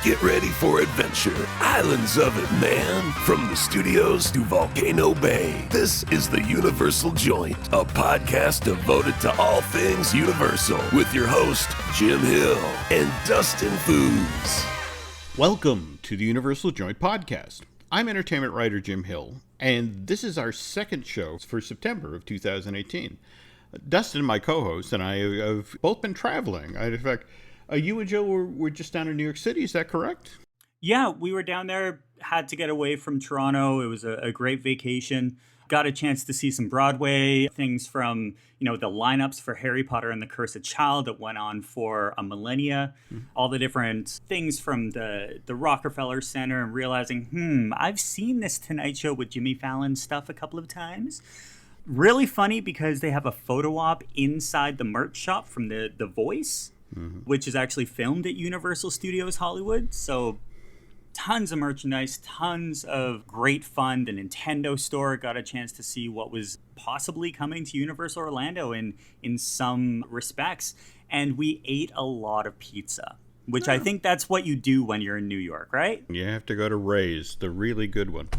Get ready for adventure. Islands of it, man. From the studios to Volcano Bay, this is the Universal Joint, a podcast devoted to all things Universal, with your host, Jim Hill and Dustin Fuhs. Welcome to the Universal Joint Podcast. I'm entertainment writer Jim Hill, and this is our second show for September of 2018. Dustin, my co-host, and I have both been traveling. In fact, you and Joe were just down in New York City, is that correct? Yeah, we were down there, had to get away from Toronto. It was a great vacation. Got a chance to see some Broadway things from, the lineups for Harry Potter and the Cursed Child that went on for a millennia. All the different things from the Rockefeller Center, and realizing, I've seen this Tonight Show with Jimmy Fallon stuff a couple of times. Really funny because they have a photo op inside the merch shop from the Voice, which is actually filmed at Universal Studios Hollywood. So tons of merchandise, tons of great fun. The Nintendo store, got a chance to see what was possibly coming to Universal Orlando in some respects. And we ate a lot of pizza, which I think that's what you do when you're in New York, right? You have to go to Ray's, the really good one.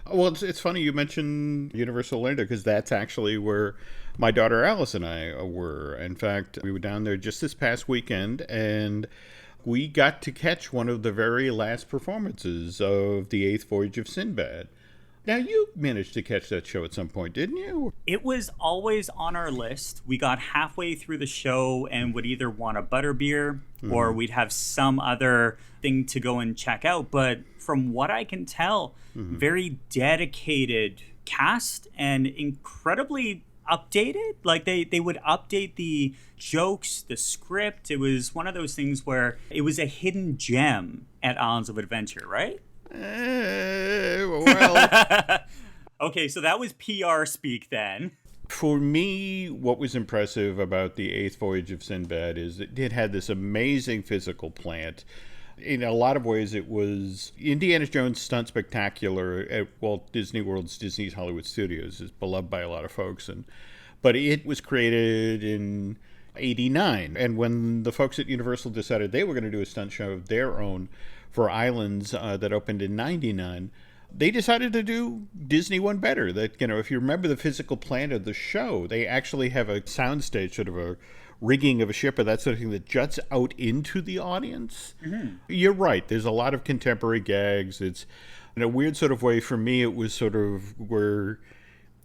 Well, it's funny you mentioned Universal Orlando, because that's actually where my daughter Alice and I were. In fact, we were down there just this past weekend, and we got to catch one of the very last performances of the Eighth Voyage of Sindbad. Now, you managed to catch that show at some point, didn't you? It was always on our list. We got halfway through the show and would either want a butterbeer or we'd have some other thing to go and check out. But from what I can tell, very dedicated cast and incredibly updated. Like they would update the jokes, the script. It was one of those things where it was a hidden gem at Islands of Adventure, right? Well, okay, so that was PR speak then. For me, what was impressive about the Eighth Voyage of Sindbad is it had this amazing physical plant. In a lot of ways, it was Indiana Jones Stunt Spectacular at Walt Disney World's Disney's Hollywood Studios. Is beloved by a lot of folks, but it was created in '89, and when the folks at Universal decided they were going to do a stunt show of their own for Islands that opened in '99, they decided to do Disney one better. That, if you remember the physical plan of the show, they actually have a soundstage, sort of a rigging of a ship or that sort of thing that juts out into the audience. You're right. There's a lot of contemporary gags. It's in a weird sort of way. For me, it was sort of where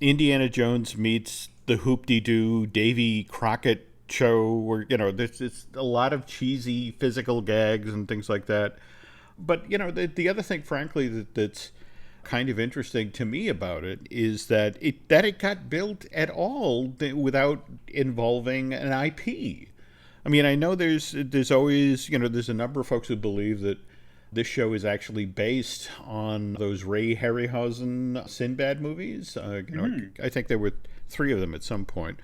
Indiana Jones meets the Hoop-de-Doo Davy Crockett show, where, there's a lot of cheesy physical gags and things like that. But, the other thing, frankly, that's kind of interesting to me about it is that it got built at all without involving an IP. I mean, I know there's always, there's a number of folks who believe that this show is actually based on those Ray Harryhausen Sindbad movies. I think there were 3 of them at some point.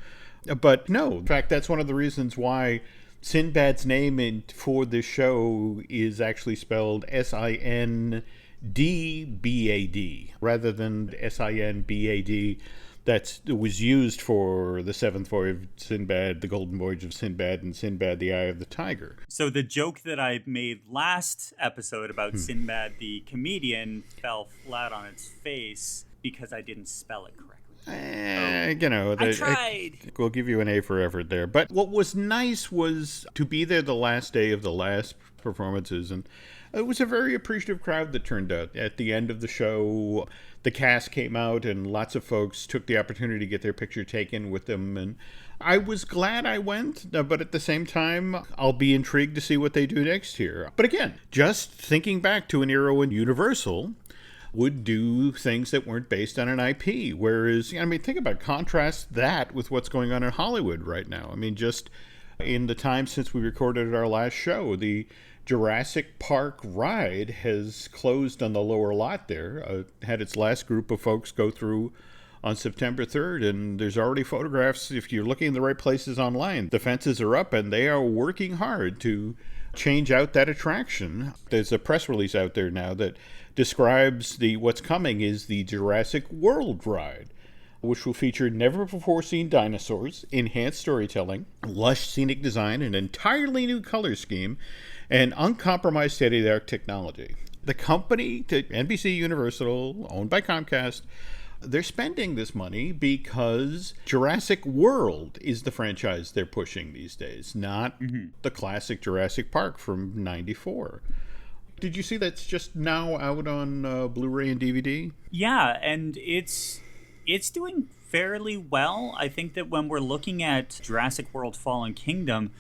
But no, in fact, that's one of the reasons why Sindbad's name for this show is actually spelled Sindbad rather than Sinbad. That was used for the Seventh Voyage of Sindbad, the Golden Voyage of Sindbad, and Sindbad, the Eye of the Tiger. So the joke that I made last episode about Sindbad the comedian fell flat on its face because I didn't spell it correctly. I tried. We'll give you an A for effort there. But what was nice was to be there the last day of the last performances, and it was a very appreciative crowd that turned out. At the end of the show, the cast came out, and lots of folks took the opportunity to get their picture taken with them, and I was glad I went, but at the same time, I'll be intrigued to see what they do next year. But again, just thinking back to an era when Universal would do things that weren't based on an IP. Whereas, think about, contrast that with what's going on in Hollywood right now. Just in the time since we recorded our last show, the Jurassic Park ride has closed on the lower lot there. Had its last group of folks go through on September 3rd, and there's already photographs, if you're looking in the right places online. The fences are up, and they are working hard to change out that attraction. There's a press release out there now that describes what's coming is the Jurassic World ride, which will feature never-before-seen dinosaurs, enhanced storytelling, lush scenic design, an entirely new color scheme, and uncompromised state-of-the-art technology. The company, NBC Universal, owned by Comcast, they're spending this money because Jurassic World is the franchise they're pushing these days, not the classic Jurassic Park from '94. Did you see that's just now out on Blu-ray and DVD? Yeah, and it's doing fairly well. I think that when we're looking at Jurassic World Fallen Kingdom,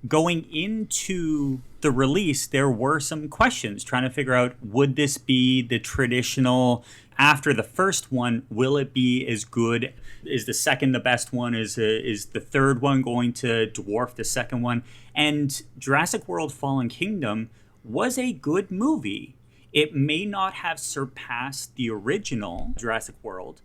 going into the release, there were some questions trying to figure out, would this be the traditional, after the first one, will it be as good? Is the second the best one? Is the third one going to dwarf the second one? And Jurassic World Fallen Kingdom was a good movie. It may not have surpassed the original Jurassic World.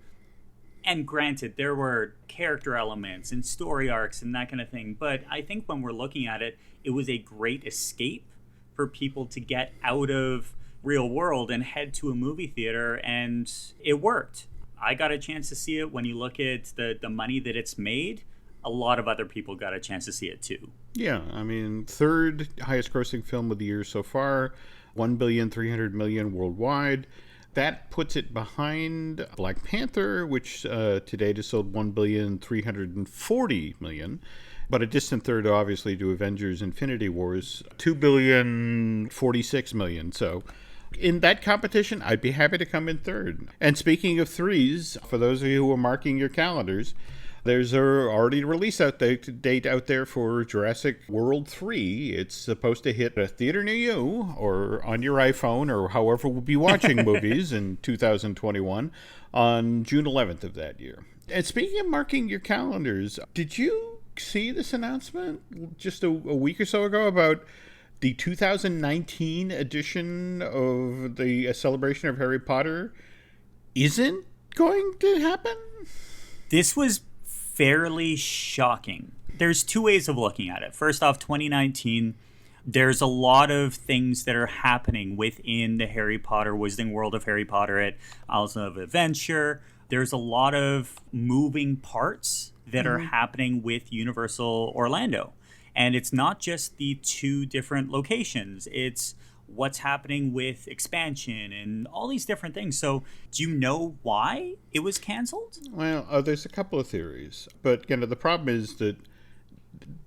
And granted, there were character elements and story arcs and that kind of thing. But I think when we're looking at it, it was a great escape for people to get out of real world and head to a movie theater. And it worked. I got a chance to see it. When you look at the money that it's made, a lot of other people got a chance to see it too. Yeah, I mean, third highest grossing film of the year so far, $1,300,000,000 worldwide. That puts it behind Black Panther, which to date has sold $1,340,000,000, but a distant third, obviously, to Avengers: Infinity Wars, $2,046,000,000. So, in that competition, I'd be happy to come in third. And speaking of threes, for those of you who are marking your calendars, there's already a release date out there for Jurassic World 3. It's supposed to hit a theater near you or on your iPhone or however we'll be watching movies in 2021 on June 11th of that year. And speaking of marking your calendars, did you see this announcement just a week or so ago about the 2019 edition of the celebration of Harry Potter isn't going to happen? This was fairly shocking. There's two ways of looking at it. First off, 2019, there's a lot of things that are happening within the Harry Potter Wizarding World of Harry Potter at Isles of Adventure. There's a lot of moving parts that are happening with Universal Orlando. And it's not just the two different locations. It's what's happening with expansion and all these different things. So do you know why it was canceled? Well, there's a couple of theories. But, the problem is that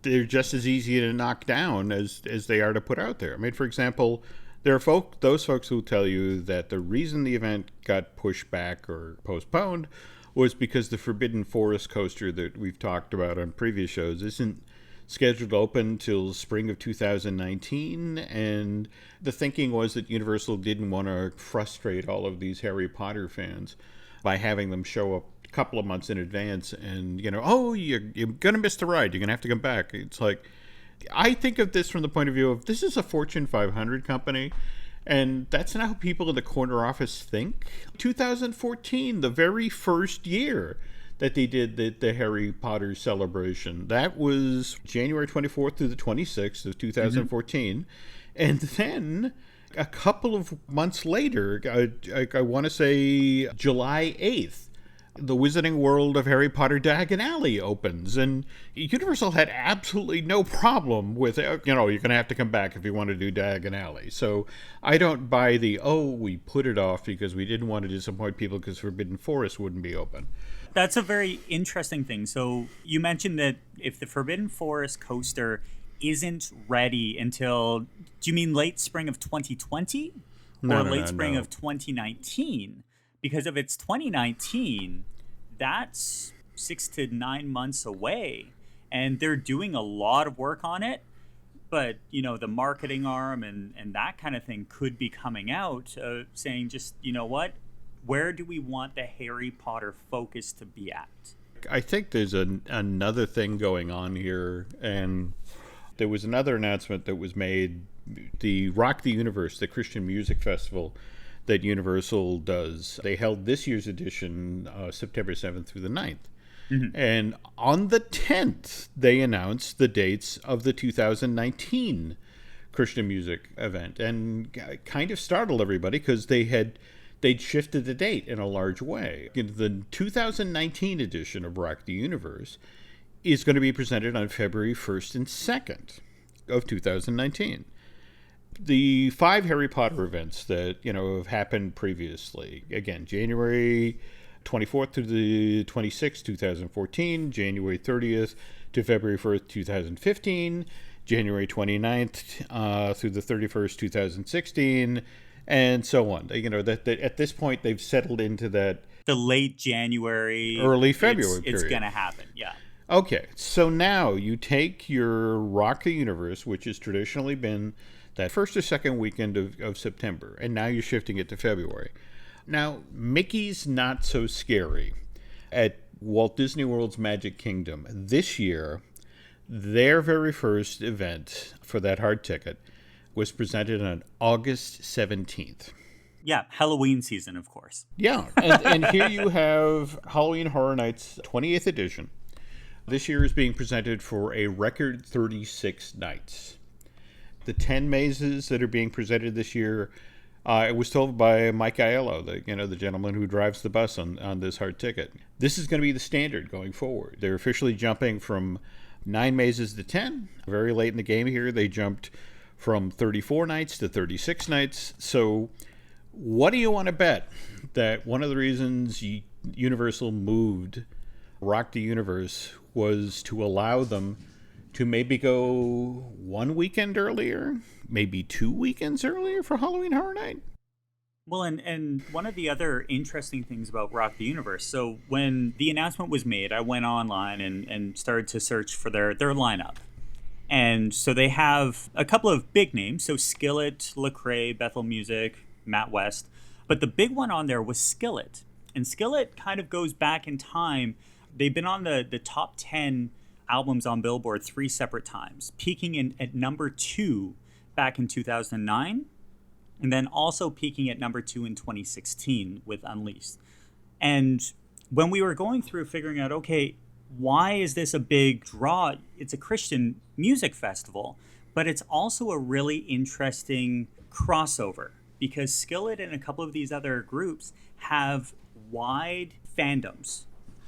they're just as easy to knock down as they are to put out there. I mean, for example, there are those folks who tell you that the reason the event got pushed back or postponed was because the Forbidden Forest coaster that we've talked about on previous shows isn't scheduled to open till spring of 2019, and the thinking was that Universal didn't want to frustrate all of these Harry Potter fans by having them show up a couple of months in advance and, oh, you're going to miss the ride, you're going to have to come back. It's like, I think of this from the point of view of this is a Fortune 500 company, and that's not how people in the corner office think. 2014, the very first year that they did the Harry Potter celebration. That was January 24th through the 26th of 2014. And then a couple of months later, I want to say July 8th, the Wizarding World of Harry Potter Diagon Alley opens. And Universal had absolutely no problem with, you're going to have to come back if you want to do Diagon Alley. So I don't buy we put it off because we didn't want to disappoint people because Forbidden Forest wouldn't be open. That's a very interesting thing. So you mentioned that if the Forbidden Forest coaster isn't ready until, do you mean late spring of 2020 or late spring of 2019? Because if it's 2019, that's 6 to 9 months away. And they're doing a lot of work on it. But, the marketing arm and that kind of thing could be coming out saying just, what? Where do we want the Harry Potter focus to be at? I think there's another thing going on here, and there was another announcement that was made. The Rock the Universe, the Christian music festival that Universal does, they held this year's edition September 7th through the 9th. And on the 10th, they announced the dates of the 2019 Christian music event, and kind of startled everybody because they'd shifted the date in a large way. The 2019 edition of Rock the Universe is going to be presented on February 1st and 2nd of 2019. the 5 Harry Potter events that, have happened previously. Again, January 24th to the 26th, 2014, January 30th to February 1st, 2015, January 29th through the 31st, 2016, and so on. That at this point they've settled into that the late January, early February it's period. It's going to happen, yeah. Okay, so now you take your Rock the Universe, which has traditionally been that first or second weekend of September, and now you're shifting it to February. Now, Mickey's Not So Scary at Walt Disney World's Magic Kingdom this year, their very first event for that hard ticket was presented on August 17th. Yeah, Halloween season, of course. Yeah, and here you have Halloween Horror Nights 28th edition. This year is being presented for a record 36 nights. The 10 mazes that are being presented this year, it was told by Mike Aiello, the gentleman who drives the bus on this hard ticket. This is going to be the standard going forward. They're officially jumping from 9 mazes to 10. Very late in the game here, they jumped from 34 nights to 36 nights. So what do you want to bet that one of the reasons Universal moved Rock the Universe was to allow them to maybe go one weekend earlier, maybe 2 weekends earlier for Halloween Horror Night? Well, and one of the other interesting things about Rock the Universe, so when the announcement was made, I went online and started to search for their lineup. And so they have a couple of big names, so Skillet, Lecrae, Bethel Music, Matt West. But the big one on there was Skillet. And Skillet kind of goes back in time. They've been on the top 10 albums on Billboard 3 separate times, peaking at number 2 back in 2009, and then also peaking at number 2 in 2016 with Unleashed. And when we were going through figuring out, okay, why is this a big draw? It's a Christian music festival, but it's also a really interesting crossover because Skillet and a couple of these other groups have wide fandoms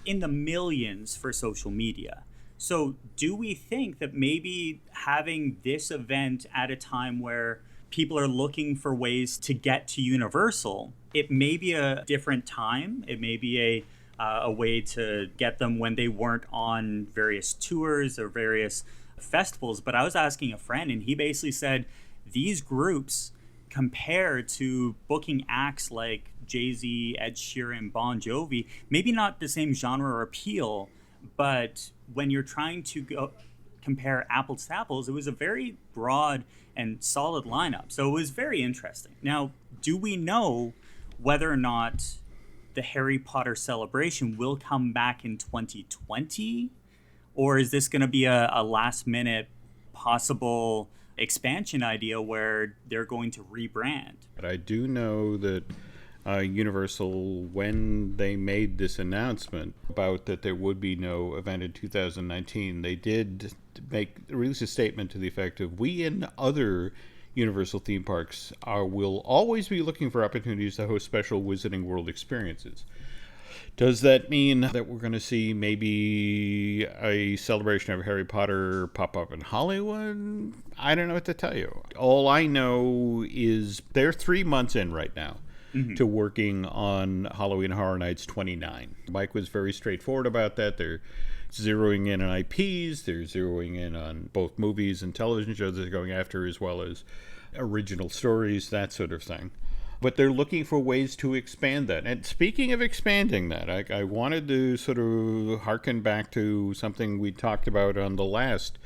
in the millions for social media. So do we think that maybe having this event at a time where people are looking for ways to get to Universal, it may be a different time, it may be a way to get them when they weren't on various tours or various festivals. But I was asking a friend and he basically said these groups compared to booking acts like Jay-Z, Ed Sheeran, Bon Jovi, maybe not the same genre or appeal, but when you're trying to compare apples to apples, it was a very broad and solid lineup. So it was very interesting. Now, do we know whether or not the Harry Potter celebration will come back in 2020? Or is this going to be a last minute possible expansion idea where they're going to rebrand? But I do know that Universal, when they made this announcement about that there would be no event in 2019, they did release a statement to the effect of, we and other Universal theme parks will always be looking for opportunities to host special Wizarding World experiences. Does that mean that we're going to see maybe a celebration of Harry Potter pop up in Hollywood? I don't know what to tell you. All I know is they're 3 months in right now to working on Halloween Horror Nights 29. Mike was very straightforward about that. They're zeroing in on IPs. They're zeroing in on both movies and television shows they're going after, as well as original stories, that sort of thing. But they're looking for ways to expand that. And speaking of expanding that, I wanted to sort of harken back to something we talked about on the last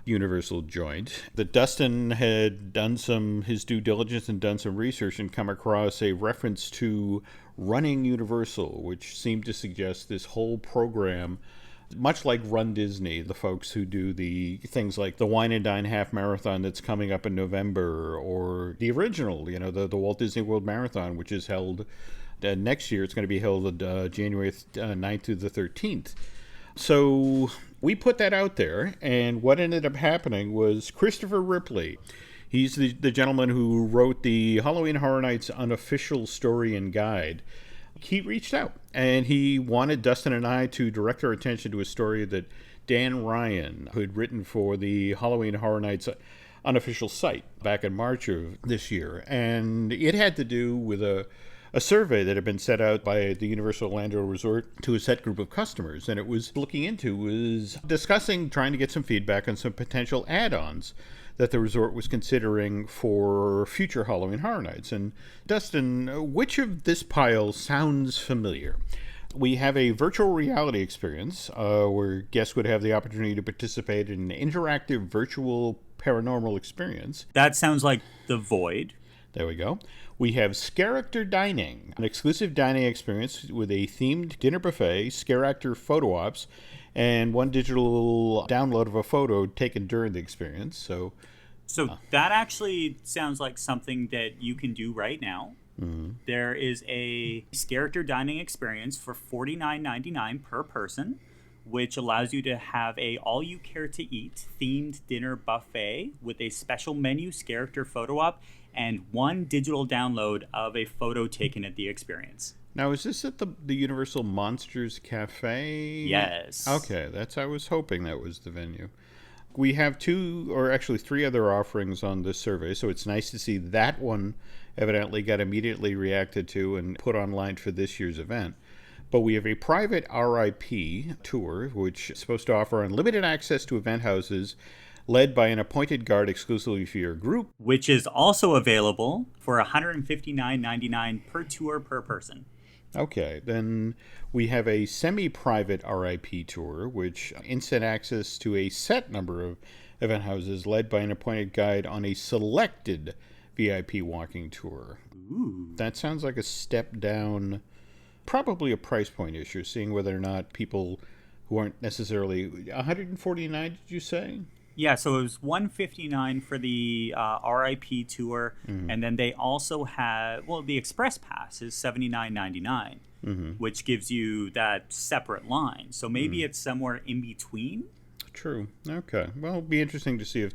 Universal joint, that Dustin had done his due diligence and done some research and come across a reference to Running Universal, which seemed to suggest this whole program, much like Run Disney, the folks who do the things like the Wine and Dine Half Marathon that's coming up in November, or the original, the Walt Disney World Marathon, which is held next year. It's going to be held January 9th through the 13th. So we put that out there, and what ended up happening was Christopher Ripley. He's the gentleman who wrote the Halloween Horror Nights unofficial story and guide. He reached out, and he wanted Dustin and I to direct our attention to a story that Dan Ryan, who had written for the Halloween Horror Nights unofficial site back in March of this year. And it had to do with a survey that had been set out by the Universal Orlando Resort to a set group of customers. And it was discussing trying to get some feedback on some potential add-ons that the resort was considering for future Halloween Horror Nights. And Dustin, which of this pile sounds familiar? We have a virtual reality experience where guests would have the opportunity to participate in an interactive virtual paranormal experience. That sounds like The Void. There we go. We have Scare-Actor Dining, an exclusive dining experience with a themed dinner buffet, Scare-Actor photo ops, and one digital download of a photo taken during the experience. So that actually sounds like something that you can do right now. Mm-hmm. There is a Scare-Actor Dining experience for $49.99 per person, which allows you to have a all-you-care-to-eat themed dinner buffet with a special menu Scare-Actor photo op and one digital download of a photo taken at the experience. Now, is this at the Universal Monsters Cafe? Yes. Okay, I was hoping that was the venue. We have 2 or actually 3 other offerings on this survey, so it's nice to see that one evidently got immediately reacted to and put online for this year's event. But we have a private RIP tour, which is supposed to offer unlimited access to event houses led by an appointed guard exclusively for your group. Which is also available for $159.99 per tour per person. Okay, then we have a semi-private RIP tour, which instant access to a set number of event houses led by an appointed guide on a selected VIP walking tour. Ooh. That sounds like a step down, probably a price point issue, seeing whether or not people who aren't necessarily... $149, did you say? Yeah, so it was $159 for the RIP tour, and then they also have, the Express Pass is $79.99, which gives you that separate line. So maybe it's somewhere in between. True. Okay. Well, it'll be interesting to see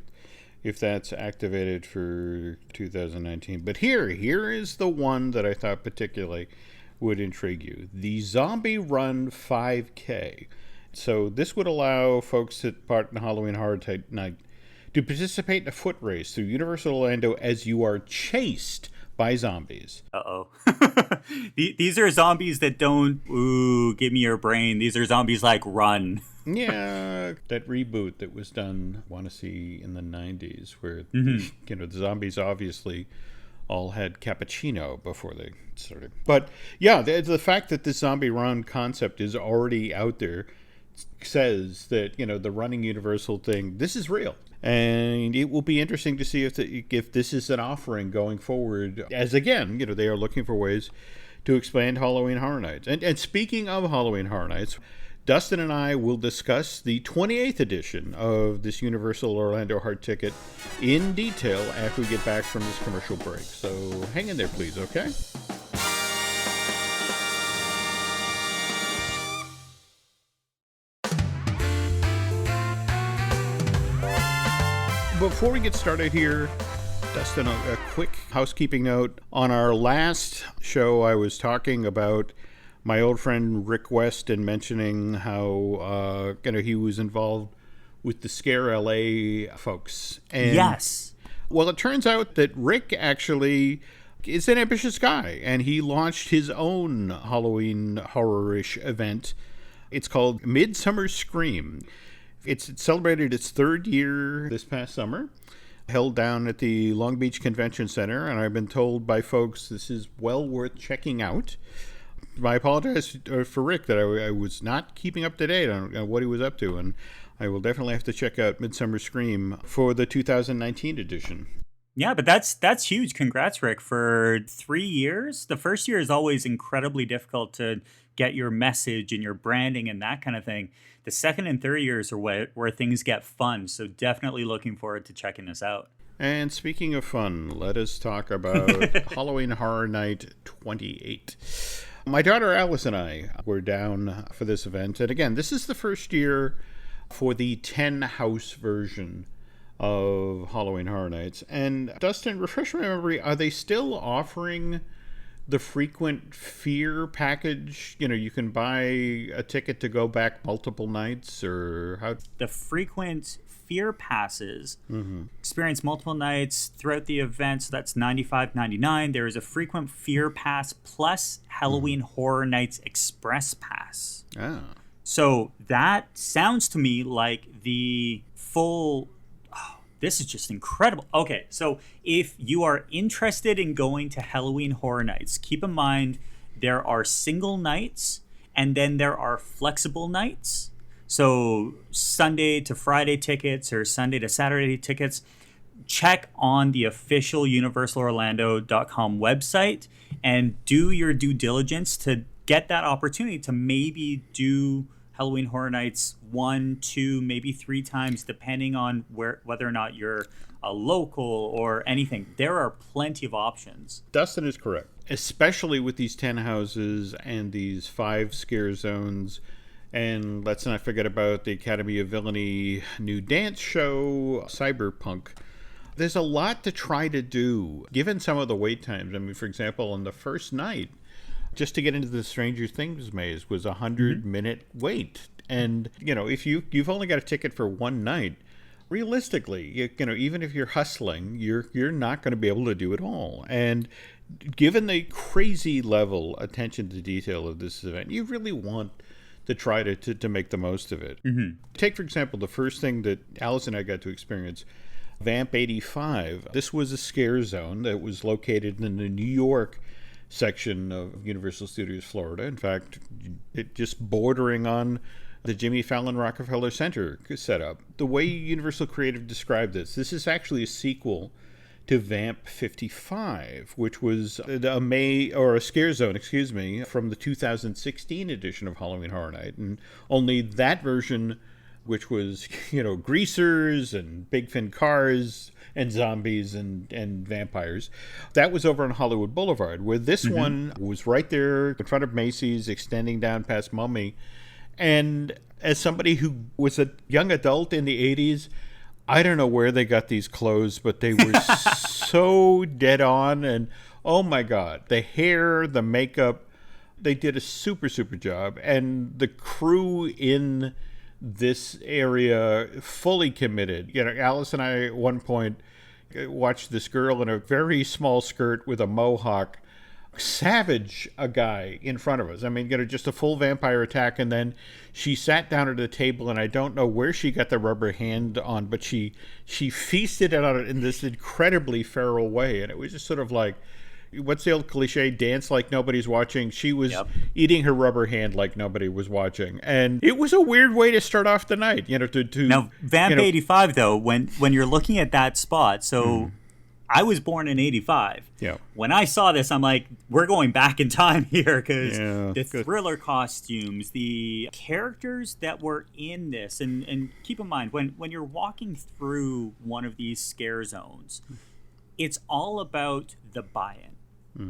if that's activated for 2019. But here is the one that I thought particularly would intrigue you: the Zombie Run 5K. So this would allow folks to part in Halloween Horror Night to participate in a foot race through Universal Orlando as you are chased by zombies. Uh-oh. These are zombies that don't, give me your brain. These are zombies like Run. Yeah, that reboot that was done, I want to see, in the 90s, where, the zombies obviously all had cappuccino before they started. But, yeah, the fact that the Zombie Run concept is already out there says that, the running Universal thing, this is real. And it will be interesting to see if this is an offering going forward, as again, they are looking for ways to expand Halloween Horror Nights. And speaking of Halloween Horror Nights, Dustin and I will discuss the 28th edition of this Universal Orlando Heart Ticket in detail after we get back from this commercial break. So hang in there, please, okay? Before we get started here, Dustin, a quick housekeeping note. On our last show, I was talking about my old friend Rick West and mentioning how he was involved with the Scare LA folks. And, yes. Well, it turns out that Rick actually is an ambitious guy, and he launched his own Halloween horror-ish event. It's called Midsummer Scream. It's celebrated its 3rd year this past summer, held down at the Long Beach Convention Center, and I've been told by folks this is well worth checking out. I apologize for Rick that I was not keeping up to date on what he was up to, and I will definitely have to check out Midsummer Scream for the 2019 edition. Yeah, but that's huge. Congrats, Rick, for 3 years. The first year is always incredibly difficult to get your message and your branding and that kind of thing. The second and third years are where things get fun. So definitely looking forward to checking this out. And speaking of fun, let us talk about Halloween Horror Night 28. My daughter Alice and I were down for this event. And again, this is the first year for the 10-house version of Halloween Horror Nights. And Dustin, refresh my memory, are they still offering the frequent fear package? You know, you can buy a ticket to go back multiple nights, or how? The frequent fear passes experience multiple nights throughout the event, so that's $95.99. There is a frequent fear pass plus Halloween Horror Nights Express Pass. So that sounds to me like the full... Oh, this is just incredible. Okay, so if you are interested in going to Halloween Horror Nights, keep in mind there are single nights and then there are flexible nights. So Sunday to Friday tickets or Sunday to Saturday tickets, check on the official UniversalOrlando.com website and do your due diligence to get that opportunity to maybe do Halloween Horror Nights 1, 2, maybe 3 times, depending on whether or not you're a local or anything. There are plenty of options. Dustin is correct, especially with these 10 houses and these 5 scare zones. And let's not forget about the Academy of Villainy new dance show, Cyberpunk. There's a lot to try to do, given some of the wait times. I mean, for example, on the first night, just to get into the Stranger Things maze was a 100-minute wait. And, you know, if you've only got a ticket for one night, realistically, you know, even if you're hustling, you're not going to be able to do it all. And given the crazy level attention to detail of this event, you really want to try to make the most of it. Take, for example, the first thing that Alice and I got to experience, Vamp 85. This was a scare zone that was located in the New York section of Universal Studios Florida. In fact, it just bordering on the Jimmy Fallon Rockefeller Center setup. The way Universal Creative described this is actually a sequel to Vamp 55, which was a scare zone, from the 2016 edition of Halloween Horror Night. And only that version, which was, you know, greasers and big fin cars and zombies and vampires, that was over on Hollywood Boulevard, where this one was right there in front of Macy's, extending down past Mummy. And as somebody who was a young adult in the 80s, I don't know where they got these clothes, but they were so dead on. And oh my God, the hair, the makeup, they did a super, super job. And the crew in this area fully committed. You know, Alice and I at one point watched this girl in a very small skirt with a mohawk savage a guy in front of us. I mean, you know, just a full vampire attack, and then she sat down at a table, and I don't know where she got the rubber hand on, but she feasted it on it in this incredibly feral way, and it was just sort of like, what's the old cliche, dance like nobody's watching? She was eating her rubber hand like nobody was watching, and it was a weird way to start off the night, you know. Now, Vamp 85, though, when you're looking at that spot, so I was born in 85. Yeah. When I saw this, I'm like, we're going back in time here, because the thriller costumes, the characters that were in this, and keep in mind, when you're walking through one of these scare zones, it's all about the buy-in.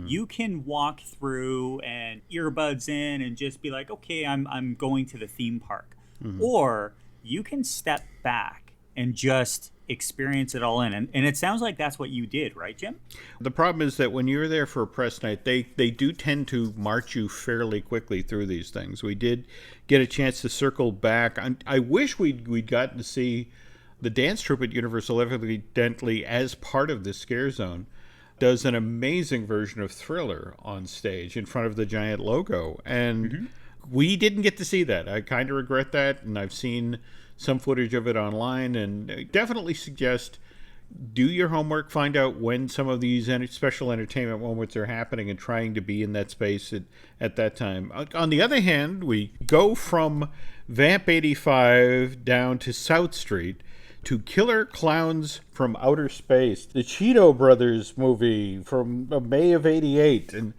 You can walk through and earbuds in and just be like, okay, I'm going to the theme park. Or you can step back and just experience it all in. And it sounds like that's what you did, right, Jim? The problem is that when you're there for a press night, they do tend to march you fairly quickly through these things. We did get a chance to circle back. I wish we'd gotten to see the dance troupe at Universal, evidently as part of the scare zone, does an amazing version of Thriller on stage in front of the giant logo. And we didn't get to see that. I kind of regret that, and I've seen some footage of it online, and definitely suggest do your homework, find out when some of these special entertainment moments are happening, and trying to be in that space at that time. On the other hand, we go from Vamp 85 down to South Street to Killer Clowns from Outer Space, the Cheeto Brothers movie from May of '88. And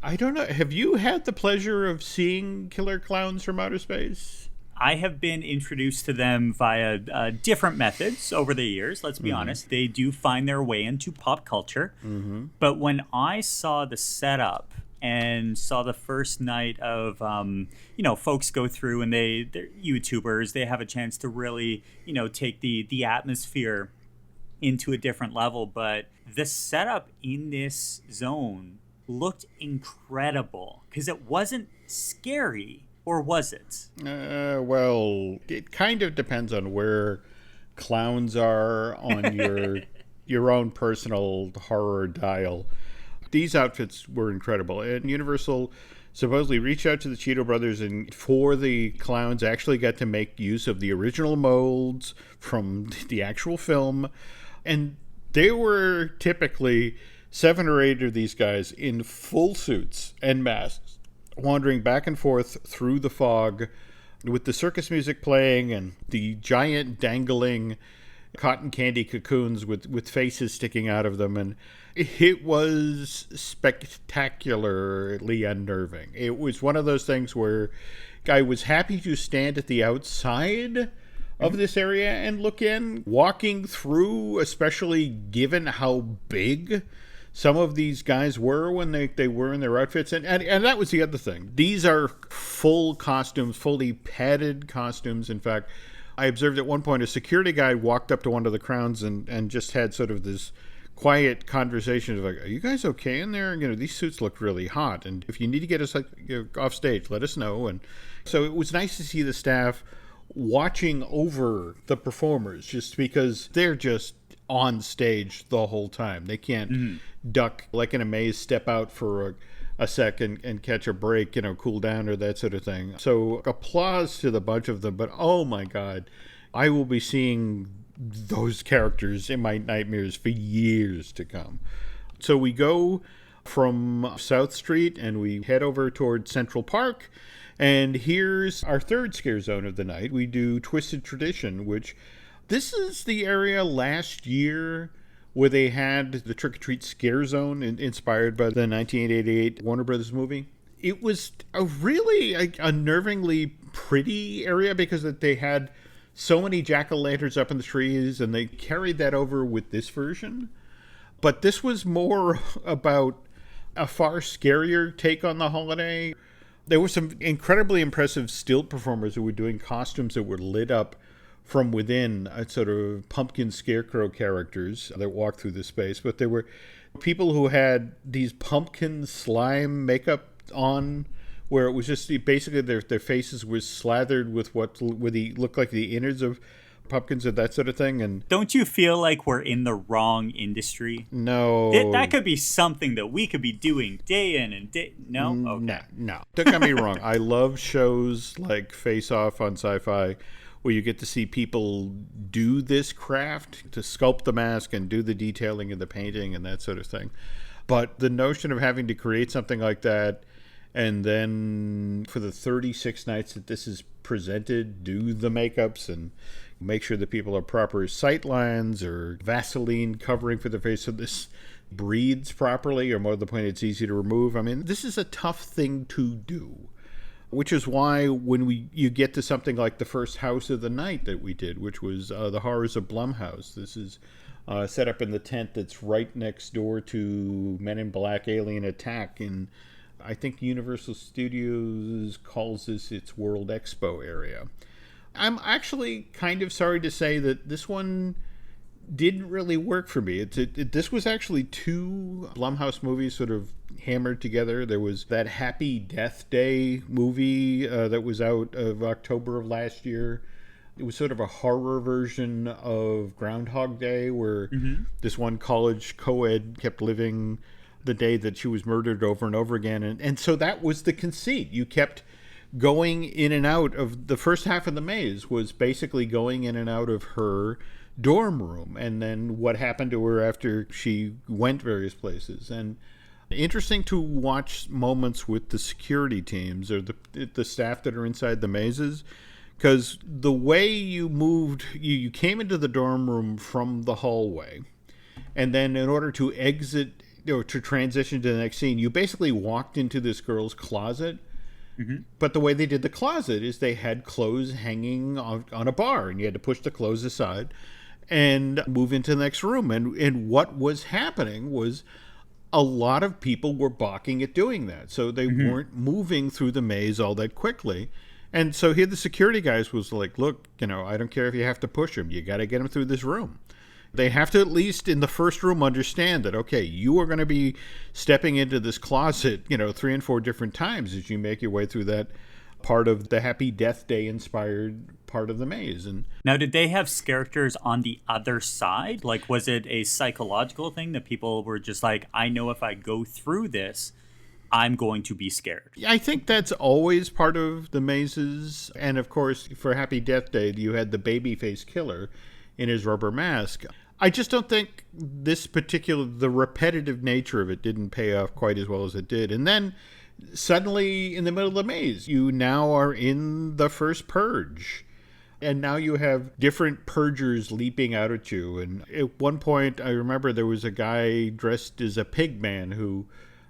I don't know, have you had the pleasure of seeing Killer Clowns from Outer Space? I have been introduced to them via different methods over the years, let's be honest. They do find their way into pop culture. But when I saw the setup and saw the first night of, folks go through and they're YouTubers, they have a chance to really, take the atmosphere into a different level. But the setup in this zone looked incredible because it wasn't scary, or was it? Well, it kind of depends on where clowns are on your own personal horror dial. These outfits were incredible, and Universal supposedly reached out to the Cheeto brothers, and for the clowns actually got to make use of the original molds from the actual film, and they were typically 7 or 8 of these guys in full suits and masks, wandering back and forth through the fog with the circus music playing and the giant dangling cotton candy cocoons with faces sticking out of them. And it was spectacularly unnerving. It was one of those things where I was happy to stand at the outside of this area and look in. Walking through, especially given how big some of these guys were when they were in their outfits. And that was the other thing. These are full costumes, fully padded costumes. In fact, I observed at one point a security guy walked up to one of the clowns and just had sort of this quiet conversation of like, are you guys okay in there? These suits look really hot. And if you need to get us off stage, let us know. And so it was nice to see the staff watching over the performers, just because they're just on stage the whole time. They can't duck like in a maze, step out for a second and catch a break, cool down or that sort of thing. So applause to the bunch of them, but oh my God, I will be seeing those characters in my nightmares for years to come. So we go from South Street and we head over towards Central Park, and here's our third scare zone of the night. We do Twisted Tradition, which this is the area last year where they had the Trick or Treat Scare Zone inspired by the 1988 Warner Brothers movie. It was a really unnervingly pretty area because they had so many jack-o'-lanterns up in the trees, and they carried that over with this version. But this was more about a far scarier take on the holiday. There were some incredibly impressive stilt performers who were doing costumes that were lit up from within, sort of pumpkin scarecrow characters that walked through the space. But there were people who had these pumpkin slime makeup on, where it was just basically their faces were slathered with what looked like the innards of pumpkins and that sort of thing. And don't you feel like we're in the wrong industry? No. That could be something that we could be doing day in and day... No? Okay. No. Don't get me wrong. I love shows like Face Off on Sci-Fi, where you get to see people do this craft, to sculpt the mask and do the detailing and the painting and that sort of thing. But the notion of having to create something like that, and then for the 36 nights that this is presented, do the makeups and make sure that people are proper sight lines or Vaseline covering for their face so this breathes properly, or more to the point, it's easy to remove. I mean, this is a tough thing to do, which is why when you get to something like the first house of the night that we did, which was The Horrors of Blumhouse. This is set up in the tent that's right next door to Men in Black Alien Attack, and I think Universal Studios calls this its World Expo area. I'm actually kind of sorry to say that this one didn't really work for me. This was actually 2 Blumhouse movies sort of hammered together. There was that Happy Death Day movie that was out of October of last year. It was sort of a horror version of Groundhog Day, where this one college co-ed kept living the day that she was murdered over and over again. And so that was the conceit. You kept going in and out of the first half of the maze, was basically going in and out of her dorm room, and then what happened to her after she went various places. And interesting to watch moments with the security teams or the staff that are inside the mazes, because the way you moved, you came into the dorm room from the hallway, and then in order to exit or to transition to the next scene, you basically walked into this girl's closet. But the way they did the closet is they had clothes hanging on a bar, and you had to push the clothes aside and move into the next room. And what was happening was a lot of people were balking at doing that. So they weren't moving through the maze all that quickly. And so here the security guys was like, look, I don't care if you have to push them. You got to get them through this room. They have to, at least in the first room, understand that, okay, you are going to be stepping into this closet, 3 and 4 different times as you make your way through that part of the Happy Death Day inspired part of the maze. And now, did they have characters on the other side? Like, was it a psychological thing that people were just like, I know if I go through this, I'm going to be scared? I think that's always part of the mazes. And of course, for Happy Death Day, you had the babyface killer in his rubber mask. I just don't think the repetitive nature of it didn't pay off quite as well as it did. And then suddenly, in the middle of the maze, you now are in the first purge. And now you have different purgers leaping out at you. And at one point, I remember there was a guy dressed as a pig man who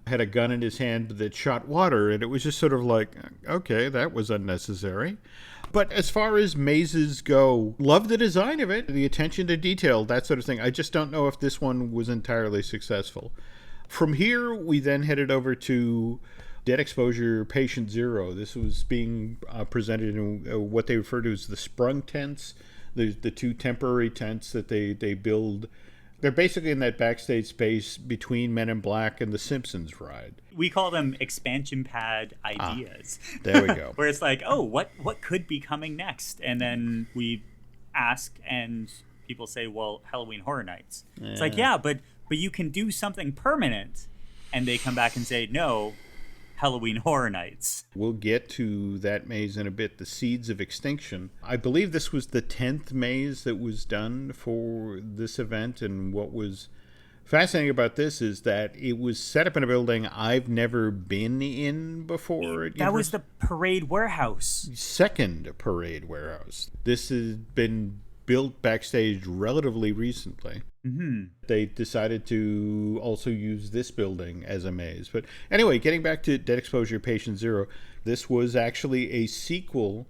had a gun in his hand that shot water. And it was just sort of like, okay, that was unnecessary. But as far as mazes go, love the design of it, the attention to detail, that sort of thing. I just don't know if this one was entirely successful. From here, we then headed over to Dead Exposure Patient Zero. This was being presented in what they refer to as the sprung tents, the 2 temporary tents that they build. They're basically in that backstage space between Men in Black and the Simpsons ride. We call them expansion pad ideas. There we go. Where it's like, oh, what could be coming next? And then we ask and people say, well, Halloween Horror Nights. It's like, yeah, but you can do something permanent. And they come back and say, no, Halloween Horror Nights. We'll get to that maze in a bit, the Seeds of Extinction. I believe this was the 10th maze that was done for this event, and what was fascinating about this is that it was set up in a building I've never been in before. That was the Parade Warehouse. Second Parade Warehouse. This has been built backstage relatively recently. Mm-hmm. They decided to also use this building as a maze. But anyway, getting back to Dead Exposure Patient Zero, this was actually a sequel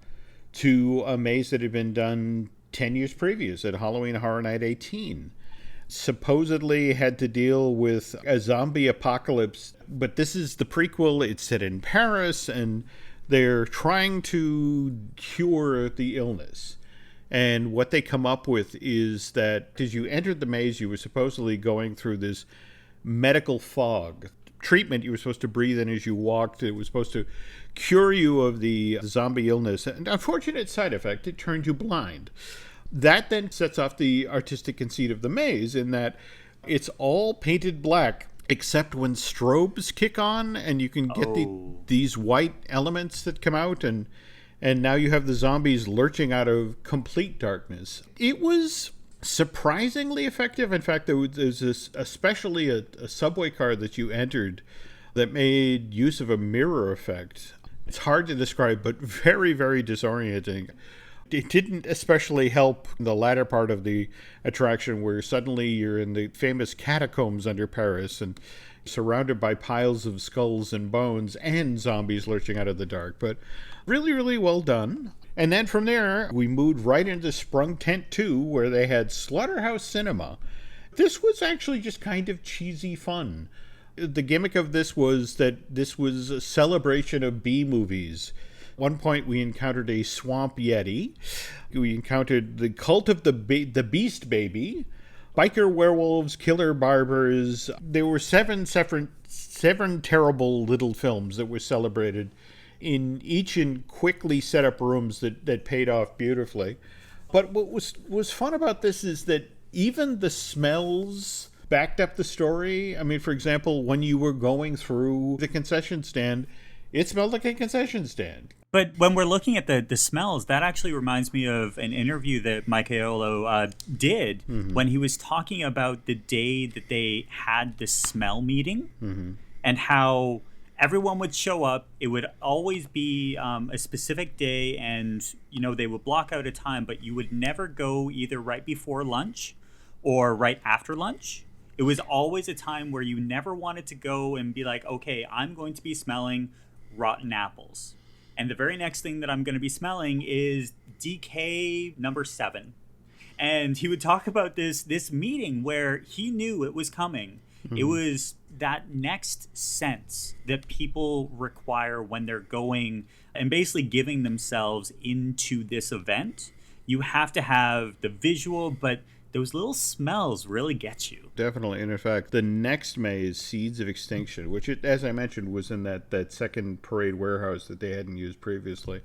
to a maze that had been done 10 years previous at Halloween Horror Night 18. Supposedly had to deal with a zombie apocalypse, but this is the prequel. It's set in Paris, and they're trying to cure the illness. And what they come up with is that as you entered the maze, you were supposedly going through this medical fog treatment you were supposed to breathe in as you walked. It was supposed to cure you of the zombie illness. And unfortunate side effect, it turned you blind. That then sets off the artistic conceit of the maze in that it's all painted black, except when strobes kick on and you can get these white elements that come out, and now you have the zombies lurching out of complete darkness. It was surprisingly effective. In fact, there's especially a subway car that you entered that made use of a mirror effect. It's hard to describe, but very, very disorienting. It didn't especially help the latter part of the attraction where suddenly you're in the famous catacombs under Paris and surrounded by piles of skulls and bones and zombies lurching out of the dark. But really, really well done. And then from there, we moved right into Sprung Tent 2, where they had Slaughterhouse Cinema. This was actually just kind of cheesy fun. The gimmick of this was that this was a celebration of B-movies. At one point, we encountered a swamp yeti. We encountered the cult of the Beast Baby, biker werewolves, killer barbers. There were seven terrible little films that were celebrated in quickly set up rooms that paid off beautifully. But what was fun about this is that even the smells backed up the story. I mean, for example, when you were going through the concession stand, it smelled like a concession stand. But when we're looking at the smells, that actually reminds me of an interview that Mike Aiello did when he was talking about the day that they had the smell meeting and how everyone would show up. It would always be a specific day, and they would block out a time, but you would never go either right before lunch or right after lunch. It was always a time where you never wanted to go and be like, okay, I'm going to be smelling rotten apples. And the very next thing that I'm going to be smelling is DK number 7. And he would talk about this meeting where he knew it was coming. It was that next sense that people require when they're going and basically giving themselves into this event. You have to have the visual, but those little smells really get you. Definitely. And in fact, the next maze, Seeds of Extinction, which, as I mentioned, was in that second parade warehouse that they hadn't used previously.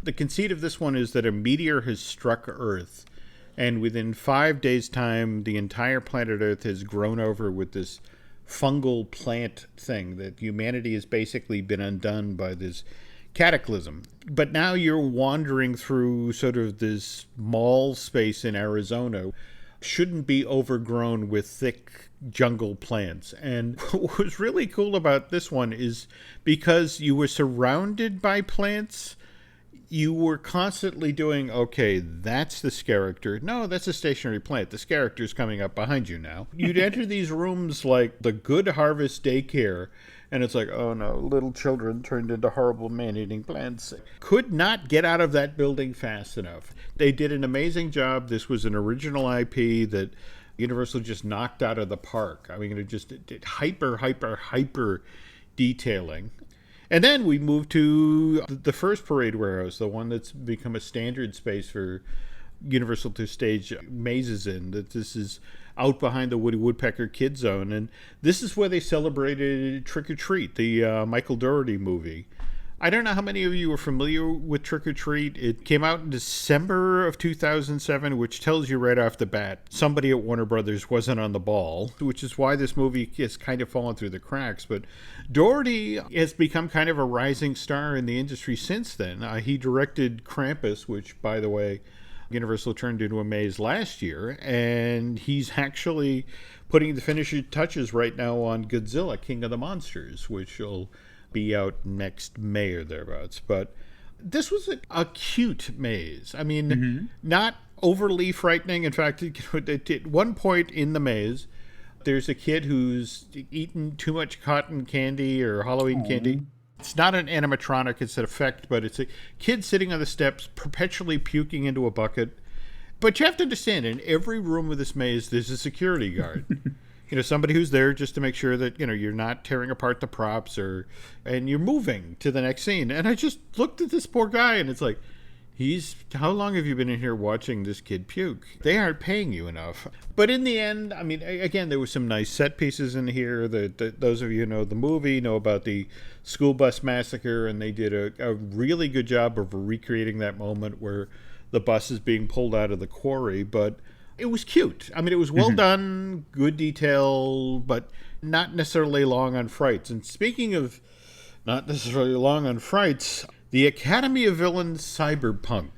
The conceit of this one is that a meteor has struck Earth, and within 5 days' time, the entire planet Earth has grown over with this fungal plant thing, that humanity has basically been undone by this cataclysm. But now you're wandering through sort of this mall space in Arizona, shouldn't be overgrown with thick jungle plants. And what was really cool about this one is because you were surrounded by plants, you were constantly doing, okay, that's this character. No, that's a stationary plant. This character's coming up behind you now. You'd enter these rooms like the Good Harvest Daycare, and it's like, oh no, little children turned into horrible man-eating plants. Could not get out of that building fast enough. They did an amazing job. This was an original IP that Universal just knocked out of the park. I mean, it just did hyper detailing. And then we moved to the first parade warehouse, the one that's become a standard space for Universal to stage mazes in. That this is out behind the Woody Woodpecker Kid Zone. And this is where they celebrated Trick or Treat, the Michael Dougherty movie. I don't know how many of you are familiar with Trick or Treat. It came out in December of 2007, which tells you right off the bat somebody at Warner Brothers wasn't on the ball, which is why this movie has kind of fallen through the cracks. But Dougherty has become kind of a rising star in the industry since then. He directed Krampus, which, by the way, Universal turned into a maze last year, and he's actually putting the finishing touches right now on Godzilla, King of the Monsters, which will be out next May or thereabouts. But this was a cute maze. I mean, not overly frightening. In fact, at one point in the maze, there's a kid who's eaten too much cotton candy or Halloween candy. It's not an animatronic, it's an effect, but it's a kid sitting on the steps, perpetually puking into a bucket. But you have to understand, in every room of this maze, there's a security guard. Somebody who's there just to make sure that, you're not tearing apart the props and you're moving to the next scene. And I just looked at this poor guy and it's like, how long have you been in here watching this kid puke? They aren't paying you enough. But in the end, I mean, again, there were some nice set pieces in here. Those of you who know the movie know about the school bus massacre, and they did a really good job of recreating that moment where the bus is being pulled out of the quarry. But it was cute. I mean, it was well done, good detail, but not necessarily long on frights. And speaking of not necessarily long on frights, the Academy of Villains Cyberpunk.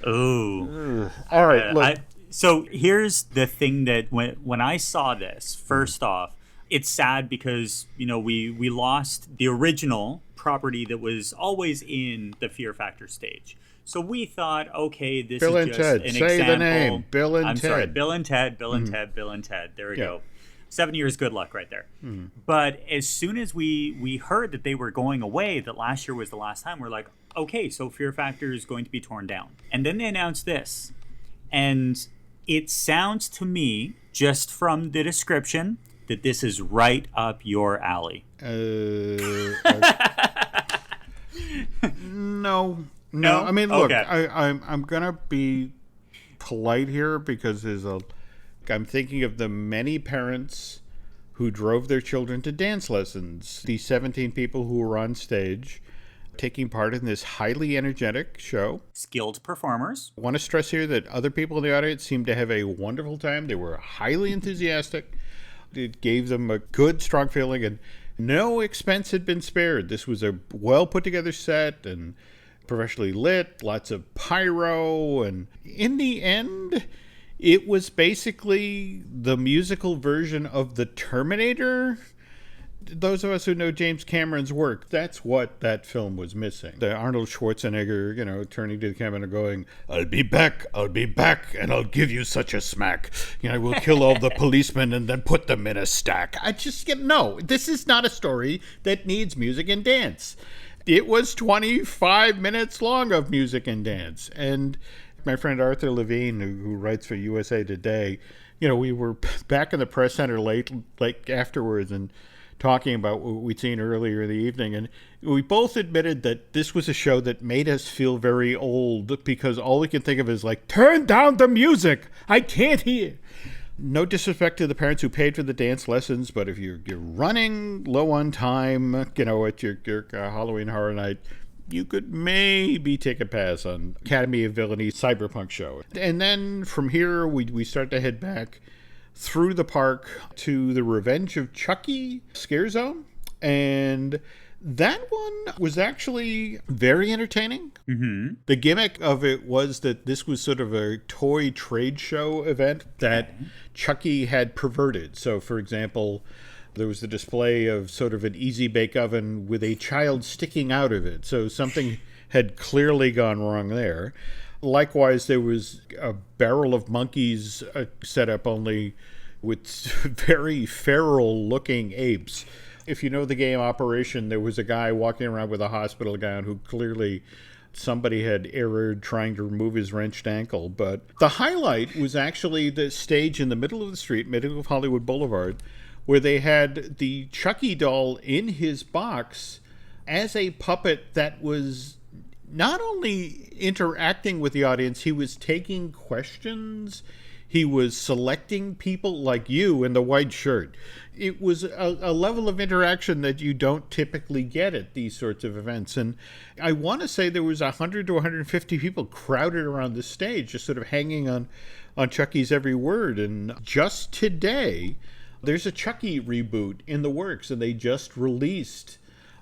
Oh. All right, look. So here's the thing that when I saw this, first off, it's sad because, we lost the original property that was always in the Fear Factor stage. So we thought, okay, this Bill is and just Ted. an Say example. the name. Bill and I'm Ted. sorry, Bill and Ted, Bill and Ted, Bill and Ted. There we go. 7 years good luck right there. But as soon as we heard that they were going away, that last year was the last time, we're like, okay, so Fear Factor is going to be torn down. And then they announced this. And it sounds to me, just from the description, that this is right up your alley. No. No? I mean, look, Okay. I'm going to be polite here because I'm thinking of the many parents who drove their children to dance lessons. These 17 people who were on stage taking part in this highly energetic show. Skilled performers. I want to stress here that other people in the audience seemed to have a wonderful time. They were highly enthusiastic. It gave them a good, strong feeling, and no expense had been spared. This was a well put together set and professionally lit, lots of pyro, and in the end, it was basically the musical version of The Terminator. Those of us who know James Cameron's work, that's what that film was missing. The Arnold Schwarzenegger, turning to the camera and going, I'll be back, and I'll give you such a smack. I will kill all the policemen and then put them in a stack. No, this is not a story that needs music and dance. It was 25 minutes long of music and dance. And my friend Arthur Levine, who writes for USA Today, we were back in the press center late afterwards and talking about what we'd seen earlier in the evening, and we both admitted that this was a show that made us feel very old because all we can think of is like, turn down the music, I can't hear. No disrespect to the parents who paid for the dance lessons, but if you're running low on time, at your Halloween Horror Night, you could maybe take a pass on Academy of Villainy Cyberpunk show. And then from here, we start to head back through the park to the Revenge of Chucky scare zone. And that one was actually very entertaining. Mm-hmm. The gimmick of it was that this was sort of a toy trade show event that Chucky had perverted. So, for example, there was the display of sort of an easy bake oven with a child sticking out of it. So something had clearly gone wrong there. Likewise, there was a barrel of monkeys set up only with very feral-looking apes. If you know the game Operation, there was a guy walking around with a hospital gown who clearly somebody had errored trying to remove his wrenched ankle. But the highlight was actually the stage in the middle of the street, middle of Hollywood Boulevard, where they had the Chucky doll in his box as a puppet that was not only interacting with the audience, he was taking questions. He was selecting people like you in the white shirt. It was a level of interaction that you don't typically get at these sorts of events. And I want to say there was 100 to 150 people crowded around the stage, just sort of hanging on Chucky's every word. And just today, there's a Chucky reboot in the works, and they just released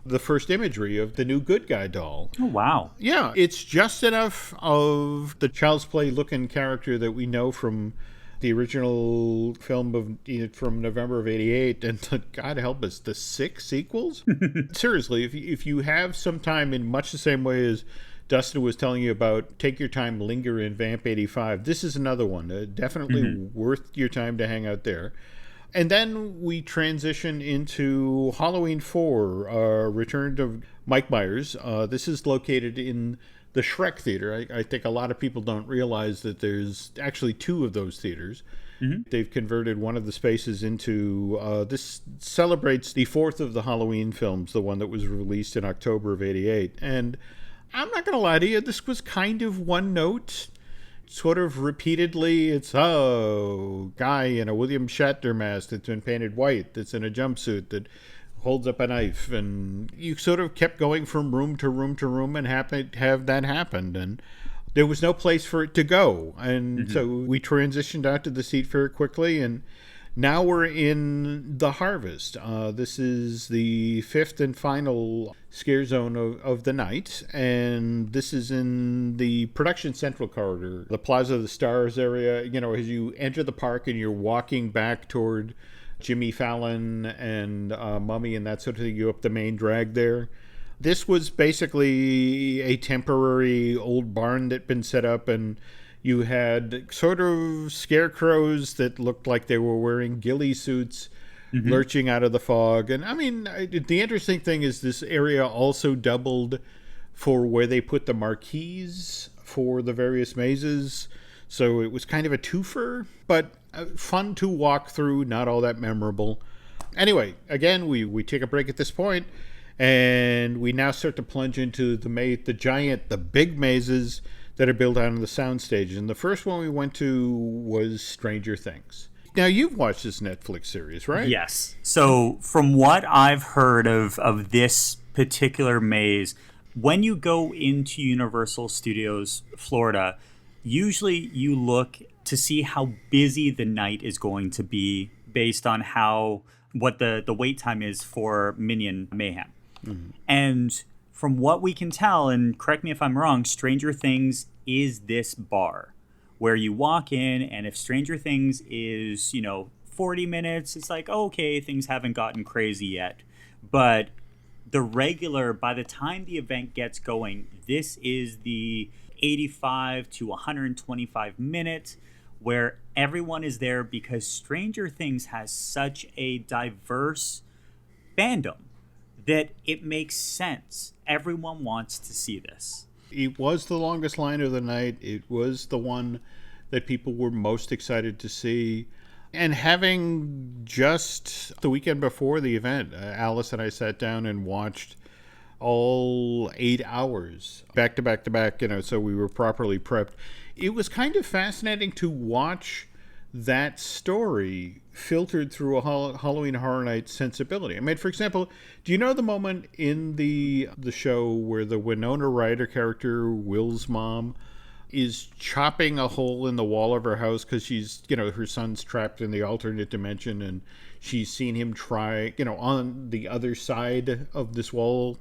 the first imagery of the new good guy doll. Oh, wow. Yeah, it's just enough of the Child's Play looking character that we know from the original film from November of '88, and God help us, the 6 sequels? Seriously, if you have some time, in much the same way as Dustin was telling you about Take Your Time, Linger in Vamp 85, this is another one. Definitely worth your time to hang out there. And then we transition into Halloween 4, Return of Mike Myers. This is located in the Shrek Theater. I think a lot of people don't realize that there's actually 2 of those theaters. Mm-hmm. They've converted one of the spaces into, this celebrates the 4th of the Halloween films, the one that was released in October of '88. And I'm not going to lie to you, this was kind of one note. Sort of repeatedly, it's guy in a William Shatner mask that's been painted white, that's in a jumpsuit that holds up a knife, and you sort of kept going from room to room to room and have that happened, and there was no place for it to go, and so we transitioned out to the seat very quickly, and now we're in the Harvest. This is the 5th and final scare zone of the night, and this is in the Production Central corridor, the Plaza of the Stars area. You know, as you enter the park and you're walking back toward Jimmy Fallon and Mummy and that sort of thing, you up the main drag there. This was basically a temporary old barn that'd been set up, and you had sort of scarecrows that looked like they were wearing ghillie suits, lurching out of the fog. And I mean, the interesting thing is this area also doubled for where they put the marquees for the various mazes. So it was kind of a twofer, but fun to walk through, not all that memorable. Anyway, again, we take a break at this point, and we now start to plunge into the big mazes that are built out on the sound stages. And the first one we went to was Stranger Things. Now, you've watched this Netflix series, right? Yes. So from what I've heard of this particular maze, when you go into Universal Studios Florida, usually you look to see how busy the night is going to be based on what the wait time is for Minion Mayhem. Mm-hmm. And from what we can tell, and correct me if I'm wrong, Stranger Things is this bar where you walk in, and if Stranger Things is, 40 minutes, it's like, okay, things haven't gotten crazy yet. But by the time the event gets going, this is the 85 to 125 minutes where everyone is there because Stranger Things has such a diverse fandom that it makes sense. Everyone wants to see this. It was the longest line of the night. It was the one that people were most excited to see. And having just the weekend before the event, Alice and I sat down and watched all 8 hours back to back to back, so we were properly prepped. It was kind of fascinating to watch that story filtered through a Halloween Horror Nights sensibility. I mean, for example, do you know the moment in the show where the Winona Ryder character, Will's mom, is chopping a hole in the wall of her house because she's, her son's trapped in the alternate dimension, and she's seen him try, on the other side of this wall.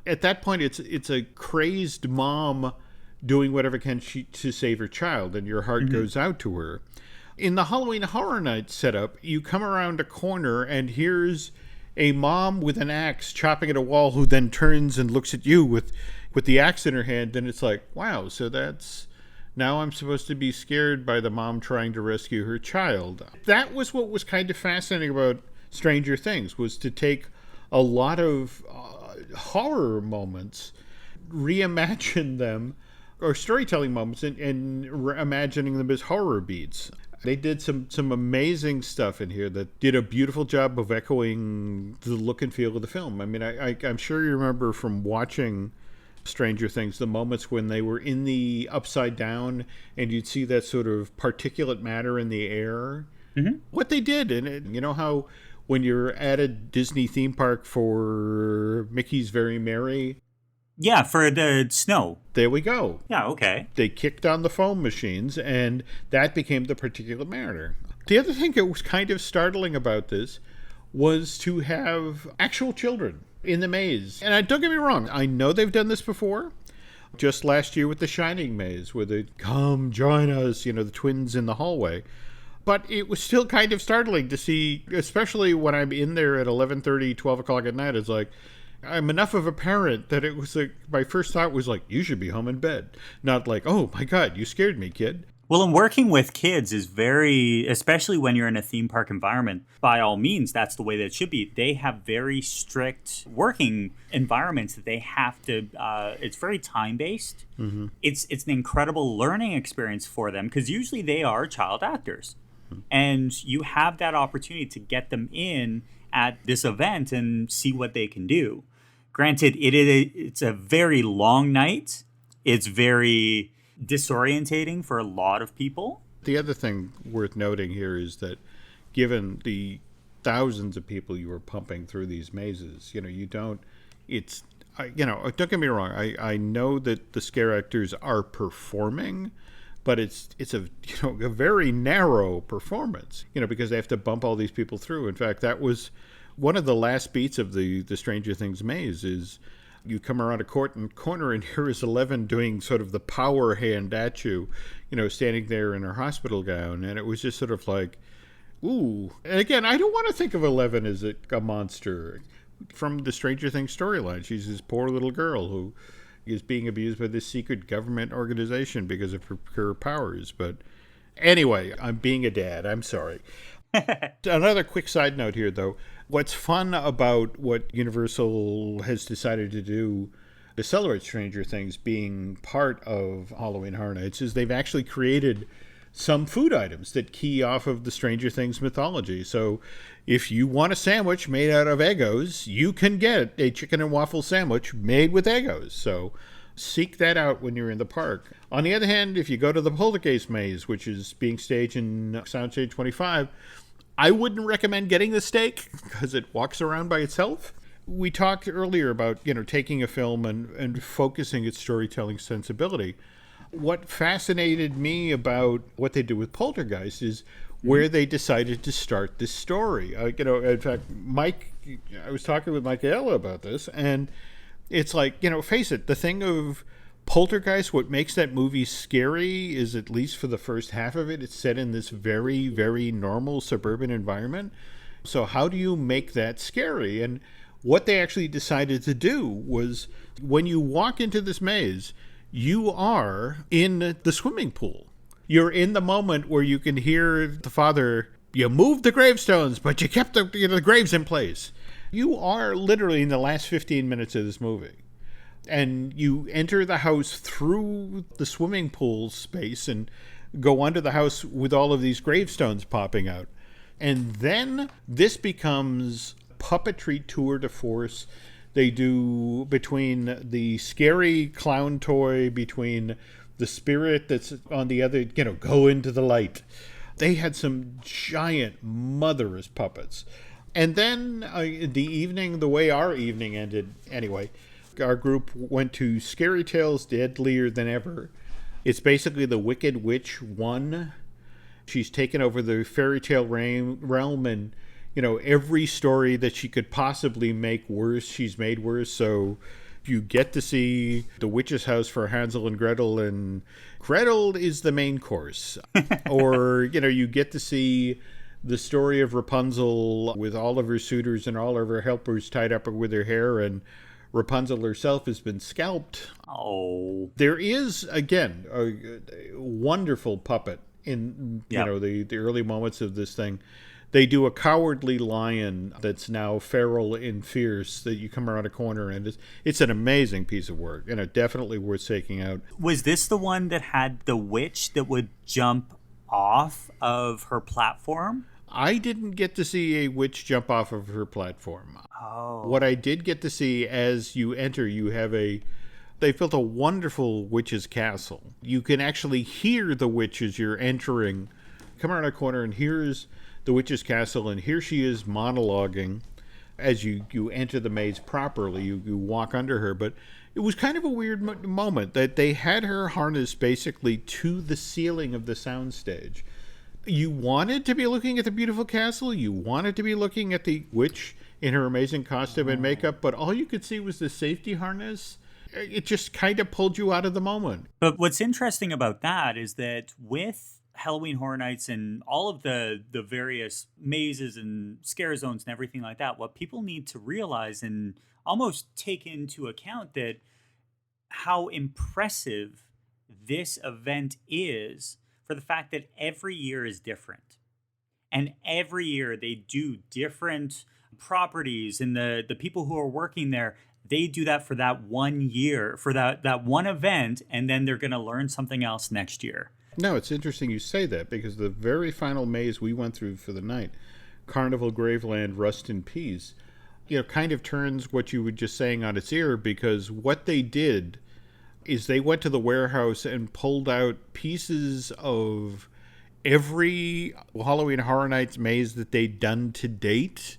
At that point, it's a crazed mom doing whatever can to save her child, and your heart goes out to her. In the Halloween Horror Nights setup, you come around a corner, and here's a mom with an axe chopping at a wall who then turns and looks at you with the axe in her hand, and it's like, wow, so that's... Now I'm supposed to be scared by the mom trying to rescue her child. That was what was kind of fascinating about Stranger Things, was to take a lot of horror moments, reimagine them, or storytelling moments, and imagining them as horror beats. They did some amazing stuff in here that did a beautiful job of echoing the look and feel of the film. I mean, I'm sure you remember from watching Stranger Things, the moments when they were in the Upside Down and you'd see that sort of particulate matter in the air. Mm-hmm. What they did, and you know how when you're at a Disney theme park for Mickey's Very Merry... Yeah, for the snow. There we go. Yeah, okay. They kicked on the foam machines, and that became the particulate matter. The other thing that was kind of startling about this was to have actual children in the maze. And don't get me wrong, I know they've done this before. Just last year with the Shining maze, where they come join us, the twins in the hallway. But it was still kind of startling to see, especially when I'm in there at 11:30, 12 o'clock at night. It's like, I'm enough of a parent that it was like, my first thought was like, you should be home in bed. Not like, oh my God, you scared me, kid. Well, and working with kids is very, especially when you're in a theme park environment, by all means, that's the way that it should be. They have very strict working environments that they have to, it's very time-based. Mm-hmm. It's an incredible learning experience for them because usually they are child actors. Mm-hmm. And you have that opportunity to get them in at this event and see what they can do. Granted, it's a very long night. It's very disorientating for a lot of people. The other thing worth noting here is that given the thousands of people you were pumping through these mazes, don't get me wrong. I know that the scare actors are performing, but it's a very narrow performance, because they have to bump all these people through. In fact, that was one of the last beats of the Stranger Things maze is you come around a corner and here is Eleven doing sort of the power hand at you, standing there in her hospital gown. And it was just sort of like, ooh. And again, I don't want to think of Eleven as a monster. From the Stranger Things storyline, she's this poor little girl who is being abused by this secret government organization because of her powers. But anyway, I'm being a dad. I'm sorry. Another quick side note here, though. What's fun about what Universal has decided to do to celebrate Stranger Things being part of Halloween Horror Nights is they've actually created some food items that key off of the Stranger Things mythology. So if you want a sandwich made out of Eggos, you can get a chicken and waffle sandwich made with Eggos. So seek that out when you're in the park. On the other hand, if you go to the Poltergeist maze, which is being staged in Soundstage 25, I wouldn't recommend getting the steak because it walks around by itself. We talked earlier about, taking a film and focusing its storytelling sensibility. What fascinated me about what they did with Poltergeist is where they decided to start this story. In fact, I was talking with Michaela about this, and it's like, face it, the thing of Poltergeist, what makes that movie scary is, at least for the first half of it, it's set in this very, very normal suburban environment. So how do you make that scary? And what they actually decided to do was, when you walk into this maze, you are in the swimming pool. You're in the moment where you can hear the father, you moved the gravestones, but you kept the graves in place. You are literally in the last 15 minutes of this movie. And you enter the house through the swimming pool space and go under the house with all of these gravestones popping out. And then this becomes puppetry tour de force. They do between the scary clown toy, between the spirit that's on the other, go into the light. They had some giant motherless puppets. And then the way our evening ended, anyway, our group went to Scary Tales Deadlier Than Ever. It's basically the Wicked Witch 1. She's taken over the fairy tale realm, and every story that she could possibly make worse, she's made worse. So you get to see the witch's house for Hansel and Gretel is the main course. Or, you get to see the story of Rapunzel with all of her suitors and all of her helpers tied up with her hair, and Rapunzel herself has been scalped. Oh. There is, again, a wonderful puppet in the early moments of this thing. They do a cowardly lion that's now feral and fierce that you come around a corner, and it's an amazing piece of work, definitely worth taking out. Was this the one that had the witch that would jump off of her platform? I didn't get to see a witch jump off of her platform. Oh. What I did get to see, as you enter, they built a wonderful witch's castle. You can actually hear the witch as you're entering. Come around a corner, and here's the witch's castle, and here she is monologuing as you enter the maze properly. You walk under her, but it was kind of a weird moment that they had her harnessed basically to the ceiling of the soundstage. You wanted to be looking at the beautiful castle. You wanted to be looking at the witch in her amazing costume and makeup, but all you could see was the safety harness. It just kind of pulled you out of the moment. But what's interesting about that is that with Halloween Horror Nights and all of the various mazes and scare zones and everything like that, what people need to realize and almost take into account that how impressive this event is for the fact that every year is different. And every year they do different properties, and the people who are working there, they do that for that 1 year, for that one event, and then they're going to learn something else next year. No, it's interesting you say that, because the very final maze we went through for the night, Carnival Graveland Rust in Peace, kind of turns what you were just saying on its ear, because what they did is they went to the warehouse and pulled out pieces of every Halloween Horror Nights maze that they'd done to date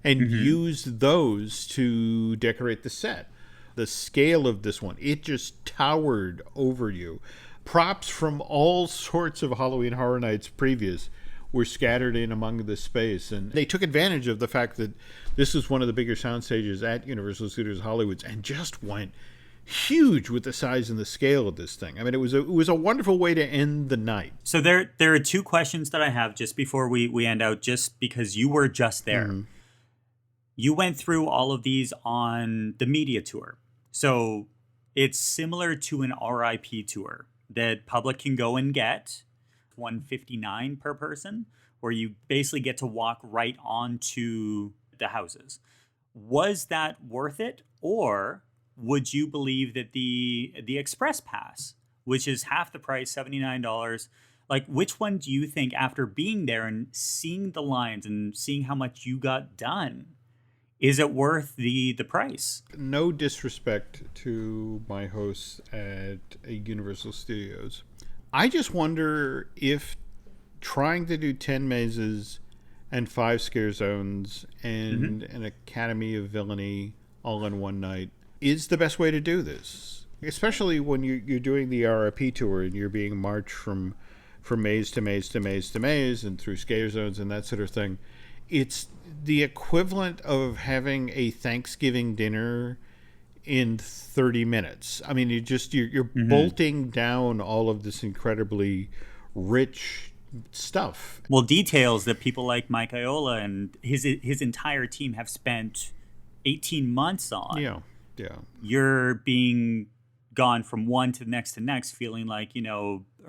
and used those to decorate the set. The scale of this one, it just towered over you. Props from all sorts of Halloween Horror Nights previous were scattered in among the space, and they took advantage of the fact that this is one of the bigger sound stages at Universal Studios Hollywood, and just went huge with the size and the scale of this thing. I mean, it was a wonderful way to end the night. So there are two questions that I have just before we end out, just because you were just there. Mm-hmm. You went through all of these on the media tour. So it's similar to an RIP tour that public can go and get, $159 per person, where you basically get to walk right onto the houses. Was that worth it? Or would you believe that the Express Pass, which is half the price, $79, like, which one do you think, after being there and seeing the lines and seeing how much you got done, is it worth the price? No disrespect to my hosts at Universal Studios. I just wonder if trying to do 10 mazes and 5 scare zones and an Academy of Villainy all in one night is the best way to do this. Especially when you're doing the RIP tour and you're being marched from maze to maze to maze to maze and through scare zones and that sort of thing. It's the equivalent of having a Thanksgiving dinner in 30 minutes. I mean, you're bolting down all of this incredibly rich stuff. Well, details that people like Mike Iola and his entire team have spent 18 months on. Yeah. You're being gone from one to the next, feeling like,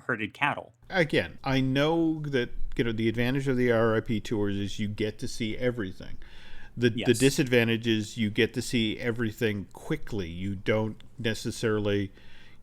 herded cattle. Again, I know that, the advantage of the RIP tours is you get to see everything. The disadvantage is you get to see everything quickly. You don't necessarily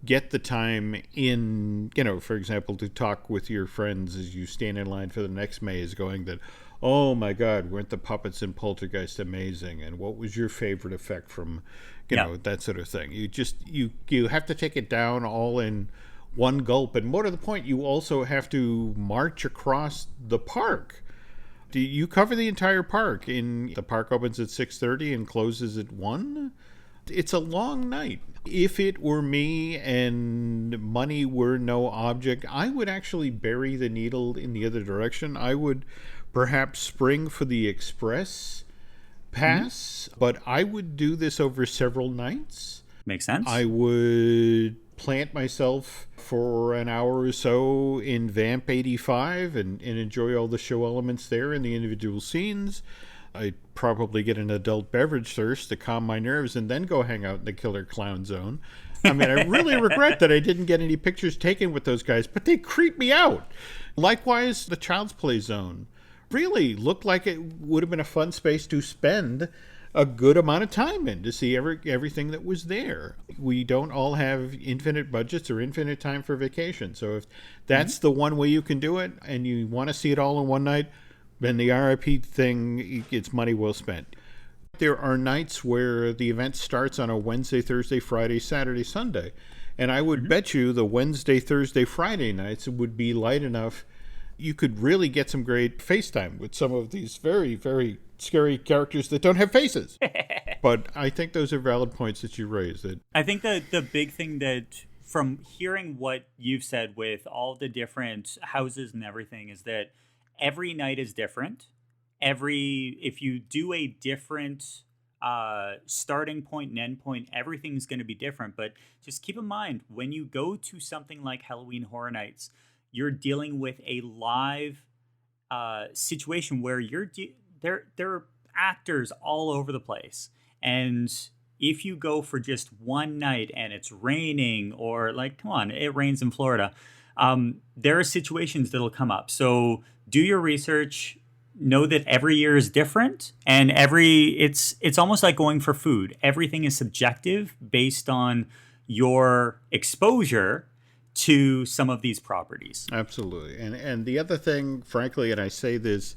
get the time in, for example, to talk with your friends as you stand in line for the next maze, going that, oh my God, weren't the puppets in Poltergeist amazing? And what was your favorite effect from, that sort of thing? You have to take it down all in one gulp. And more to the point, you also have to march across the park. Do you cover the entire park? The park opens at 6:30 and closes at 1? It's a long night. If it were me and money were no object, I would actually bury the needle in the other direction. I would perhaps spring for the express pass, but I would do this over several nights. Makes sense. I would plant myself for an hour or so in Vamp 85 and enjoy all the show elements there and the individual scenes. I'd probably get an adult beverage thirst to calm my nerves and then go hang out in the Killer Clown Zone. I mean, I really regret that I didn't get any pictures taken with those guys, but they creep me out. Likewise, the Child's Play Zone really looked like it would have been a fun space to spend a good amount of time in, to see everything that was there. We don't all have infinite budgets or infinite time for vacation. So if that's the one way you can do it and you want to see it all in one night, then the RIP thing, it's money well spent. There are nights where the event starts on a Wednesday, Thursday, Friday, Saturday, Sunday. And I would bet you the Wednesday, Thursday, Friday nights would be light enough. You could really get some great FaceTime with some of these very, very scary characters that don't have faces. But I think those are valid points that you raised. I think the big thing that, from hearing what you've said with all the different houses and everything, is that every night is different. If you do a different starting point and end point, everything's going to be different. But just keep in mind, when you go to something like Halloween Horror Nights, you're dealing with a live situation where there are actors all over the place. And if you go for just one night and it's raining, or come on, it rains in Florida, there are situations that'll come up. So do your research. Know that every year is different, and it's almost like going for food. Everything is subjective based on your exposure to some of these properties. Absolutely. And the other thing, frankly, and I say this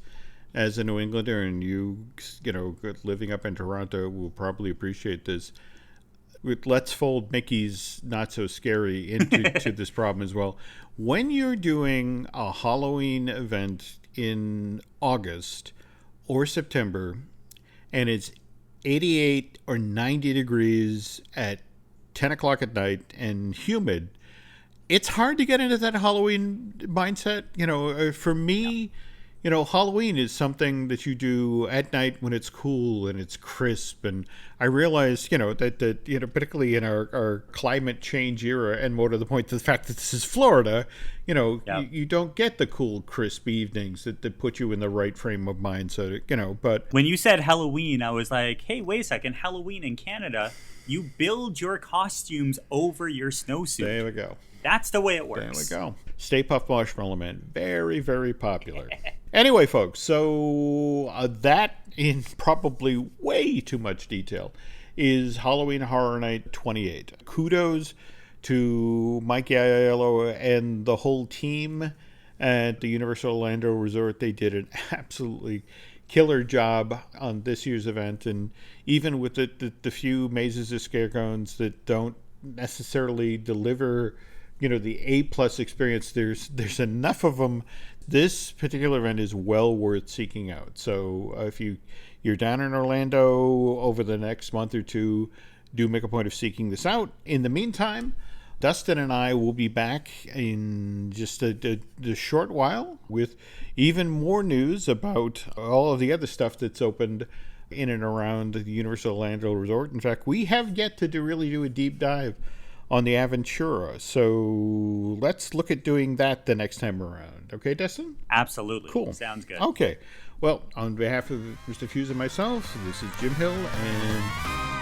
as a New Englander, and you living up in Toronto will probably appreciate this. Let's fold Mickey's Not So Scary into this problem as well. When you're doing a Halloween event in August or September, and it's 88 or 90 degrees at 10 o'clock at night and humid, it's hard to get into that Halloween mindset. For me, Halloween is something that you do at night when it's cool and it's crisp. And I realize, that particularly in our climate change era, and more to the point, the fact that this is Florida, you don't get the cool, crisp evenings that put you in the right frame of mind. So, but when you said Halloween, I was like, hey, wait a second. Halloween in Canada, you build your costumes over your snowsuit. There we go. That's the way it works. There we go. Stay Puft Marshmallow Man. Very, very popular. Anyway, folks, so that, in probably way too much detail, is Halloween Horror Night 28. Kudos to Mike Aiello and the whole team at the Universal Orlando Resort. They did an absolutely killer job on this year's event. And even with the few mazes of scarecrows that don't necessarily deliver the A+ experience, there's enough of them. This particular event is well worth seeking out. So if you're down in Orlando over the next month or two, do make a point of seeking this out. In the meantime, Dustin and I will be back in just a short while with even more news about all of the other stuff that's opened in and around the Universal Orlando Resort. In fact, we have yet to really do a deep dive on the Aventura. So let's look at doing that the next time around. Okay, Dustin? Absolutely. Cool. Sounds good. Okay. Well, on behalf of Mr. Fuhs and myself, this is Jim Hill, and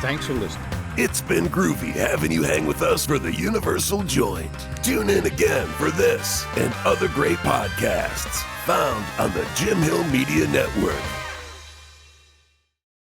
thanks for listening. It's been groovy having you hang with us for the Universal Joint. Tune in again for this and other great podcasts found on the Jim Hill Media Network.